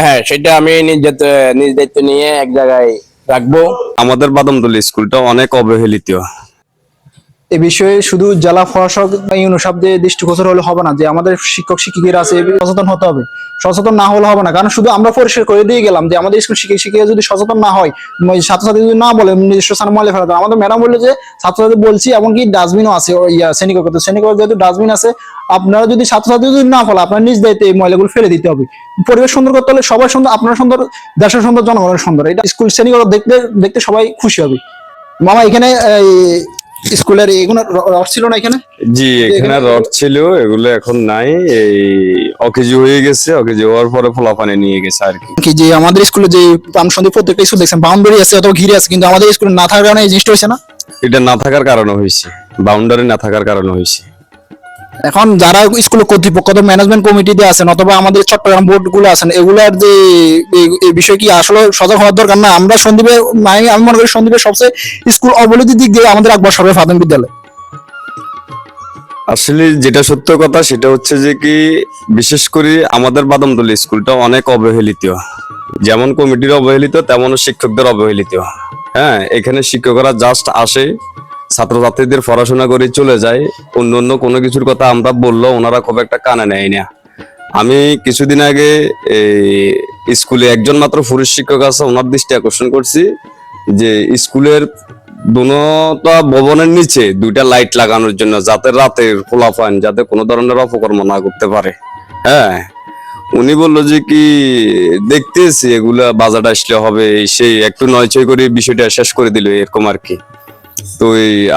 হ্যাঁ, সেটা আমি নিজ দায়িত্ব নিয়ে এক জায়গায় রাখবো। আমাদের বাদামতলী স্কুলটা অনেক অবহেলিত। এ বিষয়ে শুধু জেলা প্রশাসক বা ইউনো শব্দে দৃষ্টিগোচর হলে হবে না, যে আমাদের শিক্ষক শিক্ষিকারা আছে সচেতন হতে হবে। সচেতন না হলে হবে না, কারণ শুধু আমরা পরিষ্কার করে দিয়ে গেলাম যে আমাদের স্কুল শিক্ষক শিক্ষিকা যদি সচেতন না হয়, ছাত্রছাত্রী যদি না বলে নিজস্ব স্থানে ময়লা ফেলাতে, আমাদের ম্যাডাম বললো যে ছাত্রছাত্রী বলছি, এমনকি ডাস্টবিনও আছে শ্রেণীকক্ষে, শ্রেণীকক্ষে যেহেতু ডাস্টবিন আছে, আপনারা যদি ছাত্রছাত্রী যদি না ফেলে আপনার নিজ দায়িত্বে এই ময়লাগুলো ফেলে দিতে হবে। পরিবেশ সুন্দর করতে হলে সবাই সুন্দর, আপনারা সুন্দর, দেশের সুন্দর, জনগণের সুন্দর। এটা স্কুল শ্রেণীকক্ষ দেখতে দেখতে সবাই খুশি হবে। মামা এখানে স্কুলের এগুলো রড ছিল না এখানে? জি, এখানে রড ছিল, এগুলো এখন নাই। এই অকেজি হয়ে গেছে, অকেজি হওয়ার পরে ফলাফানে নিয়ে গেছে আর কি। কি যে আমাদের স্কুলে যে প্রাণসন্দীপ প্রত্যেকটা স্কুল দেখছেন বাউন্ডারি আছে অথবা ঘিরে আছে, কিন্তু আমাদের স্কুলে না থাকার কারণে এই জিনিসটা হয়েছে না। এটা না থাকার কারণে হয়েছে, বাউন্ডারি না থাকার কারণে হয়েছে। এখন যারা স্কুল কর্তৃপক্ষ, ম্যানেজমেন্ট কমিটিতে আছেন অথবা আমাদের চট্টগ্রাম বোর্ড গুলো আছেন, এগুলার যে এই বিষয় কি আসলে সজাগ হওয়ার দরকার না? আমরা সন্দীপে আমি মনে করি সন্দীপের সবচেয়ে স্কুল অবনতির দিক দিয়ে আমাদের আকবর সরকারি প্রাথমিক বিদ্যালয়। আসলে যেটা সত্য কথা সেটা হচ্ছে যে কি, বিশেষ করে আমাদের বাদামতলী স্কুলটা অনেক অবহেলিত। যেমন কমিটির অবহেলিত, তেমন শিক্ষকদের অবহেলিত। হ্যাঁ, এখানে শিক্ষকরা জাস্ট আসে, ছাত্রছাত্রীদের পড়াশোনা করে চলে যায়। অন্য অন্য কোনো কিছুর কথা আমরা বললো ওনারা খুব একটা কানে নেয় না। আমি কিছুদিন আগে স্কুলে একজন মাত্র পুরুষ শিক্ষক আছে, ওনার দৃষ্টি আকর্ষণ করছি যে স্কুলের দুটা ভবনের নিচে দুইটা লাইট লাগানোর জন্য, যাতে রাতের খোলাফান যাতে কোনো ধরনের অপকর্ম না করতে পারে। হ্যাঁ, উনি বললো যে কি দেখতেছি এগুলা বাজার আসলে হবে, সেই একটু নয়ছয় করে বিষয়টা শেষ করে দিল এরকম আর কি। তো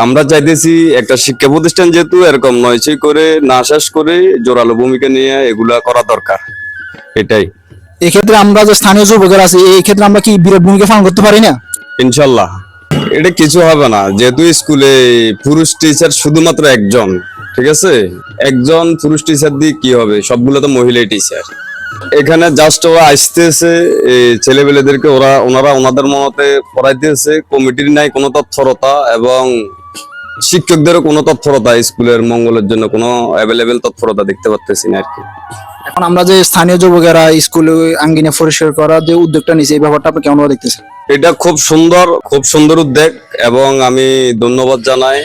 আমরা চাইতেছি একটা শিক্ষা প্রতিষ্ঠান যেহেতু এরকম নয়ছয় করে না শেষ করে জোরালো ভূমিকা নিয়ে এগুলা করা দরকার, এটাই। এক্ষেত্রে আমরা যে স্থানীয় যুবকেরা আছি, এই ক্ষেত্রে আমরা কি বিরাট ভূমিকা পালন করতে পারি না? ইনশাল্লাহ এটা কিছু হবে না, যেহেতু স্কুলে পুরুষ টিচার শুধুমাত্র একজন। ঠিক আছে, একজন পুরুষ টিচার দিয়ে কি হবে, সবগুলো তো মহিলা টিচার। এখানে জাস্ট ওরা আসতেছে ছেলেবেলেদেরকে, ওনারা ওনাদের মতে পড়াইতেছে। কমিটির নাই কোনো তৎপরতা, এবং শিক্ষকদেরও কোনো তৎপরতা, স্কুলের মঙ্গলের জন্য কোনো অ্যাভেলেবেল তৎপরতা দেখতে পাচ্তেছি না আর কি। এখন আমরা যে স্থানীয় যুবকেরা স্কুল আঙ্গিনা পরিষ্কার করার যে উদ্যোগটা নিয়েছে, এই ব্যাপারটা আপনি কেমন দেখতেছেন? এটা খুব সুন্দর উদ্যোগ, এবং আমি ধন্যবাদ জানাই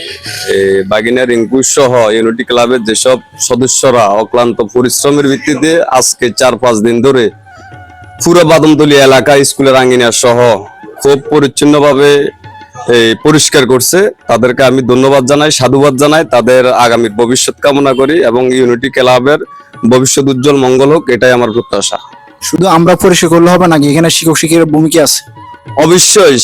বাগিনা রিঙ্কু সহ ইউনিটি ক্লাবের যেসব সদস্যরা অক্লান্ত পরিশ্রমের ভিত্তিতে আজকে 4-5 দিন ধরে পুরো বাদামতলী এলাকা স্কুলের আঙ্গিনা সহ খুব পরিচ্ছন্নভাবে পরিষ্কার করছে। তাদেরকে আমি ধন্যবাদ জানাই, সাধুবাদ জানাই। তাদের আগামীর ভবিষ্যৎ কামনা করি, এবং ইউনিটি ক্লাবের ভবিষ্যৎ উজ্জ্বল মঙ্গল হোক, এটাই আমার প্রত্যাশা। শুধু আমরা পরিষ্কার করলে হবে নাকি, এখানে শিক্ষক শিক্ষকের ভূমিকা আছে? অবশ্যই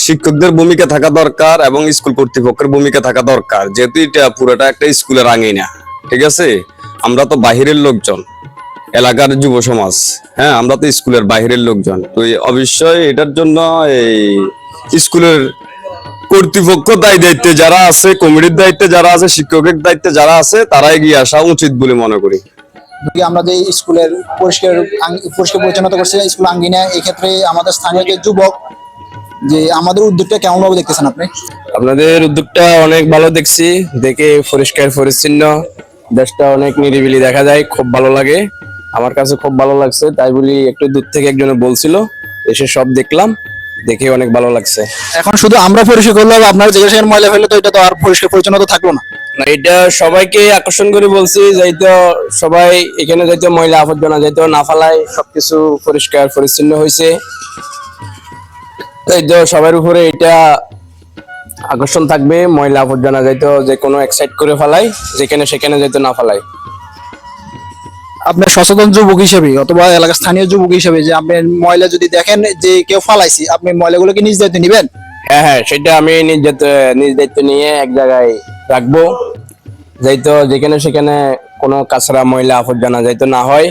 শিক্ষকদের ভূমিকা থাকা দরকার, এবং স্কুল কর্তৃপক্ষের ভূমিকা থাকা দরকার, যেহেতু এটা পুরোটা একটা স্কুলের আঙিনা। ঠিক আছে, আমরা তো বাহিরের লোকজন, এলাকার যুব সমাজ। হ্যাঁ, আমরা তো স্কুলের বাহিরের লোকজন। তো অবশ্যই এটার জন্য এই স্কুলের কর্তৃপক্ষ দায়িত্বে যারা আছে, কমিটির দায়িত্বে যারা আছে, শিক্ষকের দায়িত্বে যারা আছে, তারা এগিয়ে আসা উচিত বলে মনে করি। আমরা যে স্কুলের পরিষ্কার পরিচ্ছন্নতা করছি স্কুল আঙ্গিনা, এই ক্ষেত্রে আমাদের স্থানীয় যে যুবক, যে আমাদের উদ্যোগটা কেমন ভাবে দেখতেছেন আপনি? আপনাদের উদ্যোগটা অনেক ভালো দেখছি, দেখে পরিষ্কার পরিচ্ছন্ন, দেশটা অনেক নিরিবিলি দেখা যায়, খুব ভালো লাগে। আমার কাছে খুব ভালো লাগছে, তাই বলি একটু দূর থেকে একজনে বলছিল, এসে সব দেখলাম, দেখে অনেক ভালো লাগছে। এখন শুধু আমরা পরিষ্কার করলে হবে? আপনার যেখানে সেখানে ময়লা ফেলে তো এটা তো আর পরিষ্কার পরিচ্ছন্নতা থাকলো না। না, এটা সবাইকে আকর্ষণ করে বলছি, যাইতো সবাই এখানে যাইতো ময়লা আবর্জনা যাইতো না ফালায়, সবকিছু পরিষ্কার পরিচ্ছন্ন হয়েছে। তো সবার উপরে এটা আকর্ষণ থাকবে, ময়লা আবর্জনা যাইতো যে কোনো এক সাইড করে ফেলাই, যেখানে সেখানে যাইতো না ফেলাই। আপনার সচেতন যুবক হিসেবে অথবা এলাকার স্থানীয় যুবক হিসেবে, যে আপনি ময়লা যদি দেখেন যে কেউ ফালাইছি, আপনি ময়লাগুলোকে নিজ দায়িত্বে নিবেন? হ্যাঁ, সেটা আমি নিজ দায়িত্ব নিয়ে এক জায়গায় রাখবো, যাইতো যেখানে সেখানে কোনো কাঁচরা ময়লা আবর্জনা যাইতো না হয়।